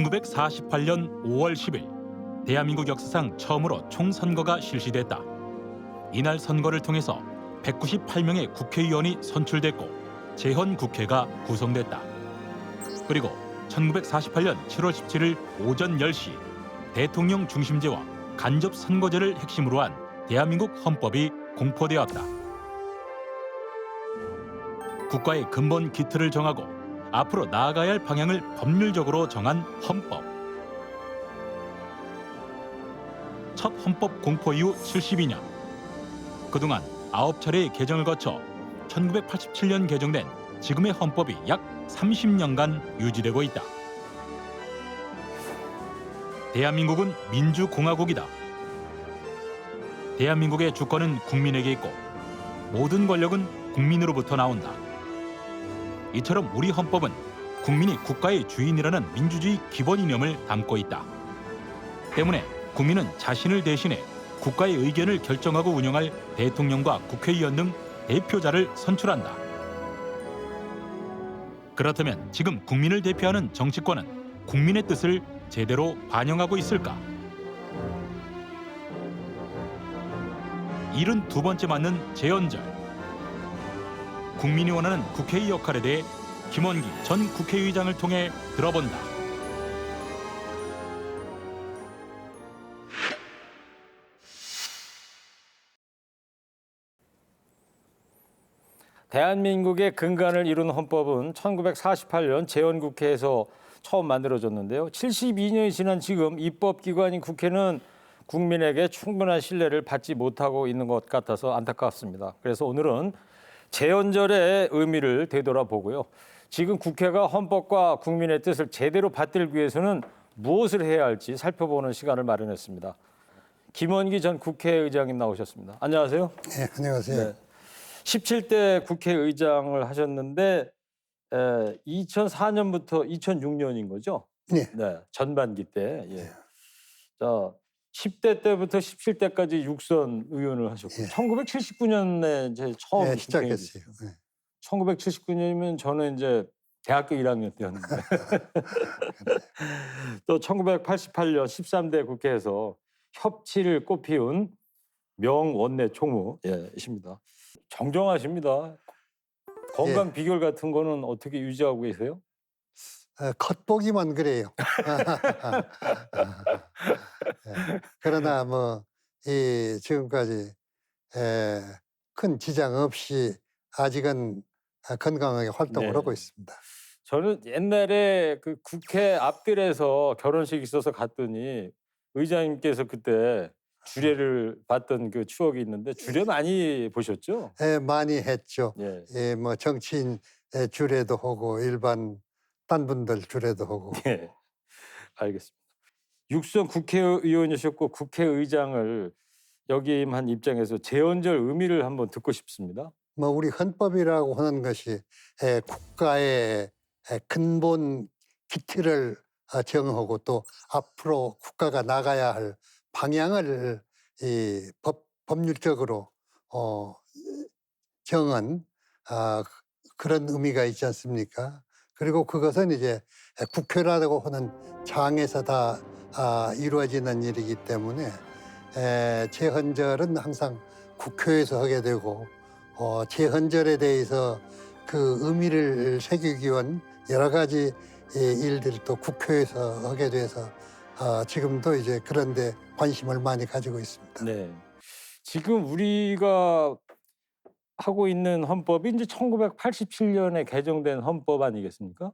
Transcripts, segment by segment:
1948년 5월 10일 대한민국 역사상 처음으로 총선거가 실시됐다. 이날 선거를 통해서 198명의 국회의원이 선출됐고 재헌국회가 구성됐다. 그리고 1948년 7월 17일 오전 10시 대통령 중심제와 간접 선거제를 핵심으로 한 대한민국 헌법이 공포되었다. 국가의 근본 기틀을 정하고 앞으로 나아가야 할 방향을 법률적으로 정한 헌법. 첫 헌법 공포 이후 72년. 그동안 9차례의 개정을 거쳐 1987년 개정된 지금의 헌법이 약 30년간 유지되고 있다. 대한민국은 민주공화국이다. 대한민국의 주권은 국민에게 있고 모든 권력은 국민으로부터 나온다. 이처럼 우리 헌법은 국민이 국가의 주인이라는 민주주의 기본 이념을 담고 있다. 때문에 국민은 자신을 대신해 국가의 의견을 결정하고 운영할 대통령과 국회의원 등 대표자를 선출한다. 그렇다면 지금 국민을 대표하는 정치권은 국민의 뜻을 제대로 반영하고 있을까? 72번째 맞는 재헌절. 국민이 원하는 국회의 역할에 대해 김원기 전 국회의장을 통해 들어본다. 대한민국의 근간을 이룬 헌법은 1948년 재헌국회에서 처음 만들어졌는데요. 72년이 지난 지금 입법기관인 국회는 국민에게 충분한 신뢰를 받지 못하고 있는 것 같아서 안타깝습니다. 그래서 오늘은 재헌절의 의미를 되돌아보고요. 지금 국회가 헌법과 국민의 뜻을 제대로 받들기 위해서는 무엇을 해야 할지 살펴보는 시간을 마련했습니다. 김원기 전 국회의장님 나오셨습니다. 안녕하세요. 네, 안녕하세요. 네. 17대 국회의장을 하셨는데 2004년부터 2006년인 거죠? 네. 네, 전반기 때. 예. 자, 10대 때부터 17대까지 육선 의원을 하셨고 예. 1979년에 이제 처음 네, 시작했어요. 네. 1979년이면 저는 이제 대학교 1학년 때였는데 또 1988년 13대 국회에서 협치를 꽃피운 명원내 총무이십니다. 정정하십니다. 건강 비결 같은 거는 어떻게 유지하고 계세요? 겉보기만 그래요. 네. 그러나 지금까지 큰 지장 없이 아직은 건강하게 활동을 네. 하고 있습니다. 저는 옛날에 그 국회 앞뜰에서 결혼식 있어서 갔더니 의장님께서 그때 주례를 봤던 그 추억이 있는데 주례 많이 보셨죠? 많이 했죠. 예. 정치인 주례도 하고 일반 딴 분들 주례도 하고. 네. 알겠습니다. 육선 국회의원이셨고 국회의장을 역임한 입장에서 재헌절 의미를 한번 듣고 싶습니다. 우리 헌법이라고 하는 것이 국가의 근본 기틀을 정하고 또 앞으로 국가가 나가야 할 방향을 법률적으로 정한 그런 의미가 있지 않습니까? 그리고 그것은 이제 국회라고 하는 장에서 다 이루어지는 일이기 때문에 재헌절은 항상 국회에서 하게 되고 재헌절에 대해서 그 의미를 새기기 위한 여러 가지 일들도 국회에서 하게 돼서 지금도 이제 그런 데 관심을 많이 가지고 있습니다. 네. 지금 우리가 하고 있는 헌법이 이제 1987년에 개정된 헌법 아니겠습니까?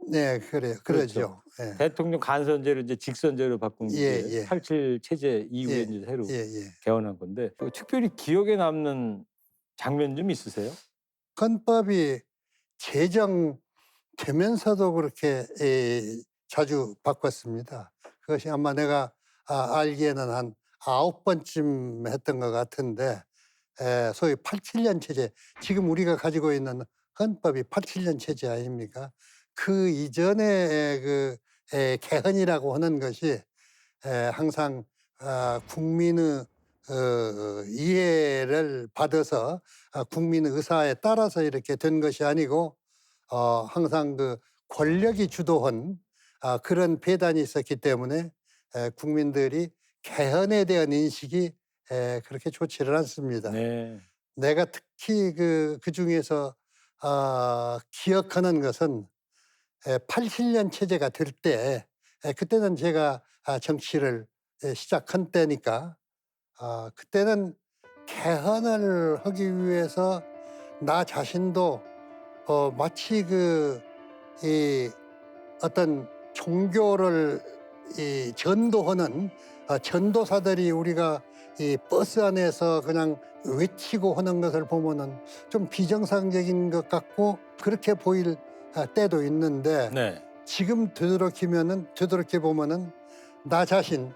네, 그래요. 그러죠. 예. 대통령 간선제를 이제 직선제로 바꾼 게 87 체제 이후에 이제 새로 개헌한 건데 특별히 기억에 남는 장면 좀 있으세요? 헌법이 제정되면서도 그렇게 자주 바꿨습니다. 그것이 아마 내가 알기에는 한 9번쯤 했던 것 같은데 소위 87년 체제, 지금 우리가 가지고 있는 헌법이 87년 체제 아닙니까? 그 이전에 그 개헌이라고 하는 것이 항상 국민의 이해를 받아서 국민의 의사에 따라서 이렇게 된 것이 아니고 항상 그 권력이 주도한 그런 배단이 있었기 때문에 국민들이 개헌에 대한 인식이 그렇게 좋지를 않습니다. 네. 내가 특히 그 중에서 기억하는 것은 87년 체제가 될 때, 그때는 제가 정치를 시작한 때니까, 그때는 개헌을 하기 위해서 나 자신도 마치 이 어떤 종교를 전도하는 전도사들이 우리가 이 버스 안에서 그냥 외치고 하는 것을 보면은 좀 비정상적인 것 같고 그렇게 보일 때도 있는데, 네. 지금 되돌이켜 보면은 나 자신,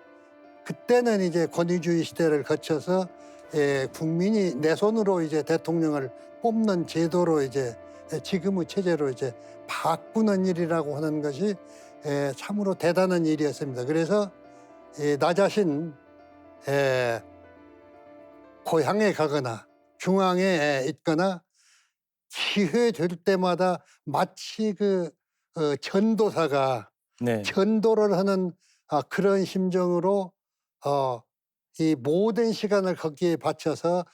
그때는 이제 권위주의 시대를 거쳐서 국민이 내 손으로 이제 대통령을 뽑는 제도로 이제 지금의 체제로 이제 바꾸는 일이라고 하는 것이 참으로 대단한 일이었습니다. 그래서 나 자신 고향에 가거나 중앙에 있거나 기회 될 때마다 마치 전도사가 네. 전도를 하는 그런 심정으로 이 모든 시간을 거기에 바쳐서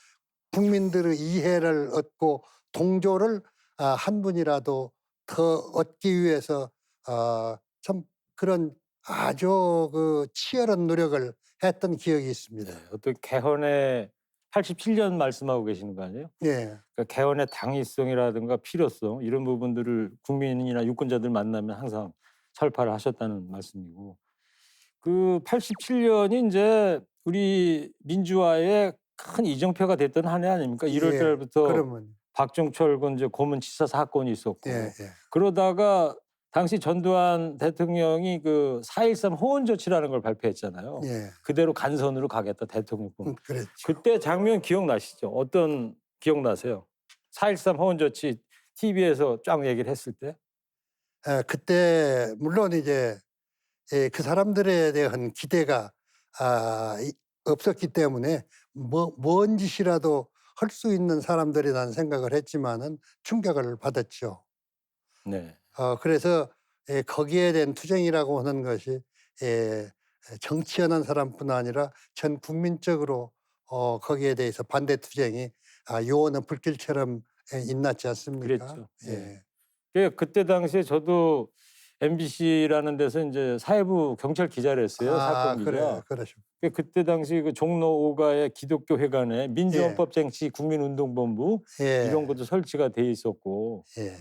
국민들의 이해를 얻고 동조를 한 분이라도 더 얻기 위해서 참 그런 아주 치열한 노력을 했던 기억이 있습니다. 네. 어떤 개헌의 87년 말씀하고 계시는 거 아니에요? 예, 그러니까 개헌의 당위성이라든가 필요성 이런 부분들을 국민이나 유권자들 만나면 항상 설파를 하셨다는 말씀이고, 그 87년이 이제 우리 민주화의 큰 이정표가 됐던 한 해 아닙니까? 1월 예, 달부터 그러면 박종철 이제 고문치사 사건이 있었고, 예, 예. 그러다가 당시 전두환 대통령이 그 4.13 호원 조치라는 걸 발표했잖아요. 예, 그대로 간선으로 가겠다 대통령뿐. 그랬죠. 그때 장면 기억나시죠? 어떤 기억나세요? 4.13 호원 조치 TV에서 쫙 얘기를 했을 때. 그때 물론 이제 그 사람들에 대한 기대가 없었기 때문에 뭔 짓이라도 할 수 있는 사람들이라는 생각을 했지만은 충격을 받았죠. 네. 그래서 거기에 대한 투쟁이라고 하는 것이 정치하는 사람뿐 아니라 전 국민적으로 거기에 대해서 반대 투쟁이 요원의 불길처럼 인났지 않습니까? 그랬죠. 예. 그때 당시에 저도 MBC라는 데서 이제 사회부 경찰 기자를 했어요. 사건 기자. 그래, 그러시고. 그때 당시 그 종로 5가의 기독교 회관에 민주헌법쟁취 국민운동본부 예. 이런 것도 설치가 돼 있었고, 예.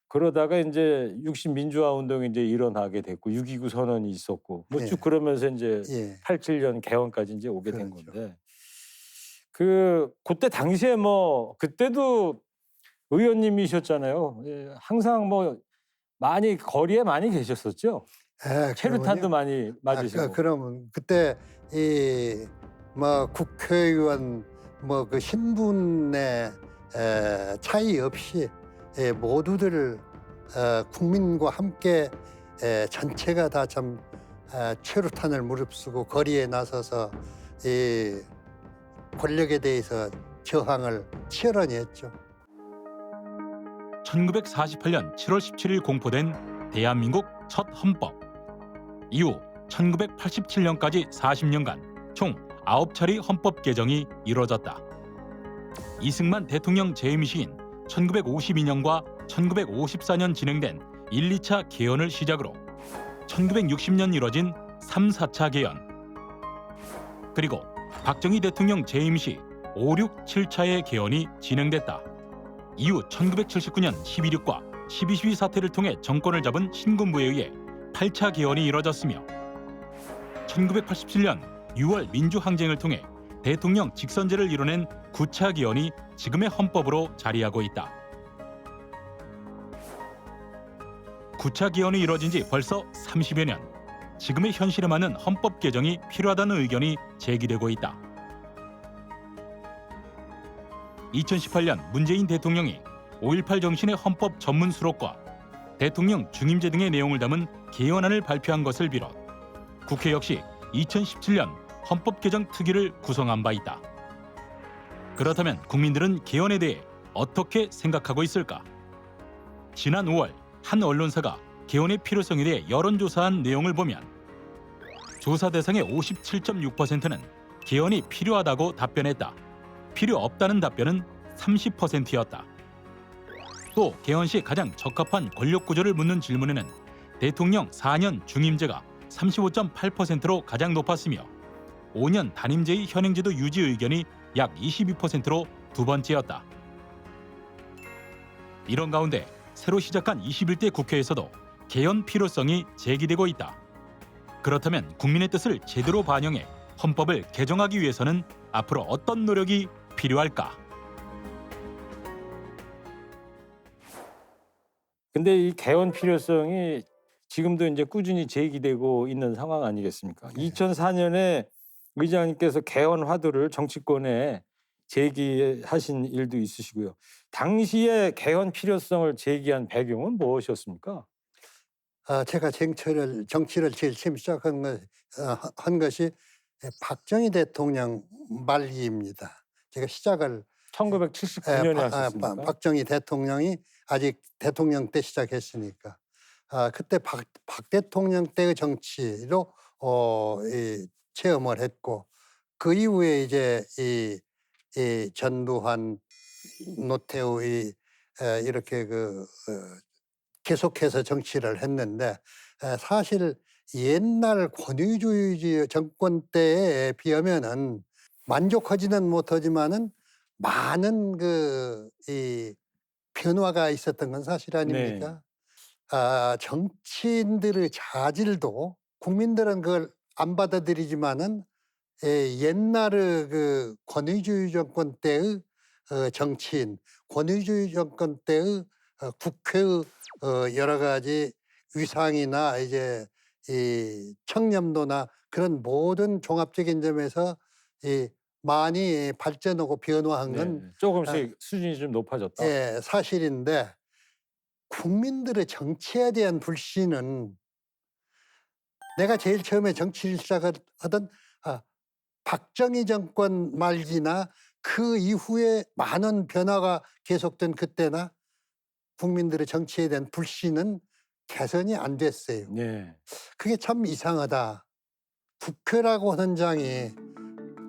그러다가 이제 60 민주화 운동이 이제 일어나게 됐고 6.29 선언이 있었고 뭐 예. 쭉 그러면서 이제 예. 87년 개헌까지 이제 오게 된 그렇죠. 건데, 그때 당시에 뭐 그때도 의원님이셨잖아요. 예, 항상 뭐 많이 거리에 많이 계셨었죠. 체류탄도 많이 맞으시고. 그러면 그때 뭐 국회의원 뭐 그 신분의 차이 없이 모두들 국민과 함께 전체가 다 참 최루탄을 무릅쓰고 거리에 나서서 이 권력에 대해서 저항을 치열하게 했죠. 1948년 7월 17일 공포된 대한민국 첫 헌법. 이후 1987년까지 40년간 총 9차례 헌법 개정이 이뤄졌다. 이승만 대통령 재임 시인 1952년과 1954년 진행된 1, 2차 개헌을 시작으로 1960년 이뤄진 3, 4차 개헌, 그리고 박정희 대통령 재임 시 5, 6, 7차의 개헌이 진행됐다. 이후 1979년 11.6과 12.12 사태를 통해 정권을 잡은 신군부에 의해 8차 개헌이 이뤄졌으며 1987년 6월 민주항쟁을 통해 대통령 직선제를 이뤄낸 9차 개헌이 지금의 헌법으로 자리하고 있다. 9차 개헌이 이뤄진 지 벌써 30여 년. 지금의 현실에 맞는 헌법 개정이 필요하다는 의견이 제기되고 있다. 2018년 문재인 대통령이 5.18 정신의 헌법 전문 수록과 대통령 중임제 등의 내용을 담은 개헌안을 발표한 것을 비롯 국회 역시 2017년 헌법 개정 특위를 구성한 바 있다. 그렇다면 국민들은 개헌에 대해 어떻게 생각하고 있을까? 지난 5월 한 언론사가 개헌의 필요성에 대해 여론조사한 내용을 보면 조사 대상의 57.6%는 개헌이 필요하다고 답변했다. 필요 없다는 답변은 30%였다. 또 개헌 시 가장 적합한 권력 구조를 묻는 질문에는 대통령 4년 중임제가 35.8%로 가장 높았으며 5년 단임제의 현행제도 유지 의견이 약 22%로 두 번째였다. 이런 가운데 새로 시작한 21대 국회에서도 개헌 필요성이 제기되고 있다. 그렇다면 국민의 뜻을 제대로 반영해 헌법을 개정하기 위해서는 앞으로 어떤 노력이 필요할까? 근데 이 개헌 필요성이 지금도 이제 꾸준히 제기되고 있는 상황 아니겠습니까? 2004년에 의장님께서 개헌 화두를 정치권에 제기하신 일도 있으시고요. 당시에 개헌 필요성을 제기한 배경은 무엇이었습니까? 제가 정치를 제일 처음 한 것이 박정희 대통령 말기입니다. 제가 시작을 1979년에 하셨습니까? 박정희 대통령이 아직 대통령 때 시작했으니까 그때 박 대통령 때의 정치로 체험을 했고 그 이후에 이제 이 전두환, 노태우 이렇게 계속해서 정치를 했는데 사실 옛날 권위주의 정권 때에 비하면은 만족하지는 못하지만은 많은 이 변화가 있었던 건 사실 아닙니까? 정치인들의 자질도 국민들은 그걸 안 받아들이지만은 옛날의 권위주의 정권 때의 정치인, 권위주의 정권 때의 국회의 여러 가지 위상이나 이제 이 청렴도나 그런 모든 종합적인 점에서 많이 발전하고 변화한 건 조금씩 수준이 좀 높아졌다. 사실인데 국민들의 정치에 대한 불신은 내가 제일 처음에 정치를 시작하던 박정희 정권 말기나 그 이후에 많은 변화가 계속된 그때나 국민들의 정치에 대한 불신은 개선이 안 됐어요. 네. 그게 참 이상하다. 국회라고 하는 장이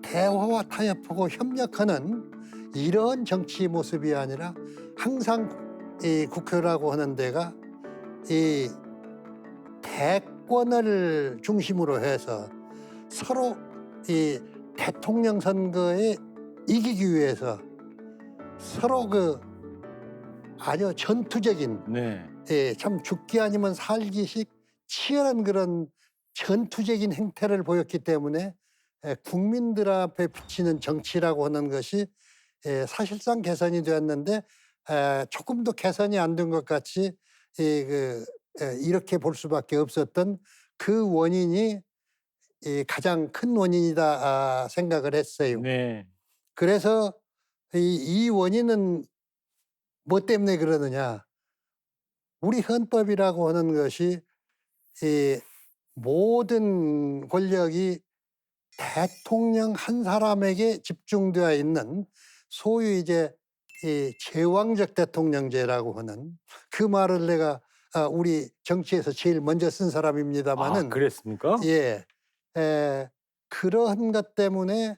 대화와 타협하고 협력하는 이런 정치 모습이 아니라 항상 이 국회라고 하는 데가 이 대권을 중심으로 해서 서로 이 대통령 선거에 이기기 위해서 서로 아주 전투적인 참 죽기 아니면 살기식 치열한 그런 전투적인 행태를 보였기 때문에 국민들 앞에 비치는 정치라고 하는 것이 사실상 개선이 되었는데 조금도 개선이 안 된 것 같이 이렇게 볼 수밖에 없었던 그 원인이 가장 큰 원인이다 생각을 했어요. 네. 그래서 이 원인은 뭐 때문에 그러느냐? 우리 헌법이라고 하는 것이 이 모든 권력이 대통령 한 사람에게 집중되어 있는 소위 이제 이 제왕적 대통령제라고 하는 그 말을 내가 우리 정치에서 제일 먼저 쓴 사람입니다마는 그랬습니까? 그러한 것 때문에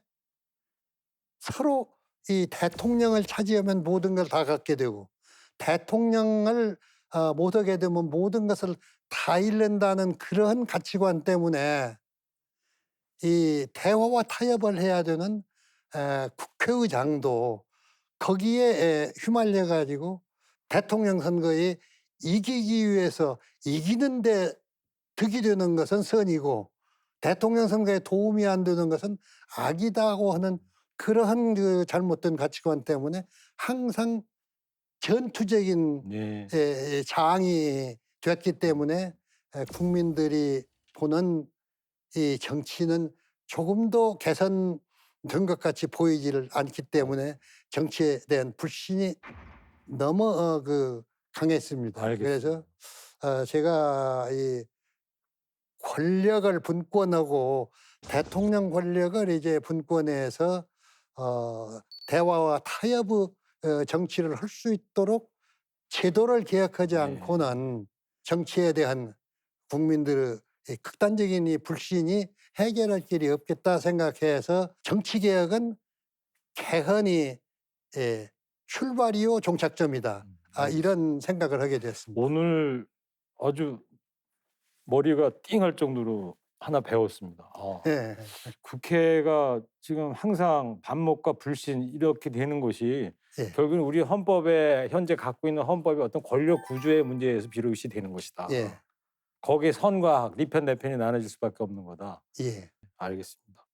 서로 이 대통령을 차지하면 모든 걸 다 갖게 되고 대통령을 못 하게 되면 모든 것을 다 잃는다는 그러한 가치관 때문에 이 대화와 타협을 해야 되는 국회의장도 거기에 휘말려 가지고 대통령 선거에 이기기 위해서 이기는데 득이 되는 것은 선이고 대통령 선거에 도움이 안 되는 것은 악이다고 하는 그러한 잘못된 가치관 때문에 항상 전투적인 장이 됐기 때문에 국민들이 보는 이 정치는 조금도 개선된 것 같이 보이지를 않기 때문에 정치에 대한 불신이 너무 강했습니다. 알겠습니다. 그래서 제가 이 권력을 분권하고 대통령 권력을 이제 분권해서 대화와 타협의 정치를 할 수 있도록 제도를 개혁하지 않고는 정치에 대한 국민들의 극단적인 이 불신이 해결할 길이 없겠다 생각해서 정치개혁은 개헌이 출발이요 종착점이다. 이런 생각을 하게 됐습니다. 오늘 아주 머리가 띵할 정도로 하나 배웠습니다. 예, 국회가 지금 항상 반목과 불신 이렇게 되는 것이 예. 결국은 우리 헌법에 현재 갖고 있는 헌법의 어떤 권력 구조의 문제에서 비롯이 되는 것이다. 예, 거기에 선과 악, 네 편, 내 편이 나눠질 수밖에 없는 거다. 예. 알겠습니다.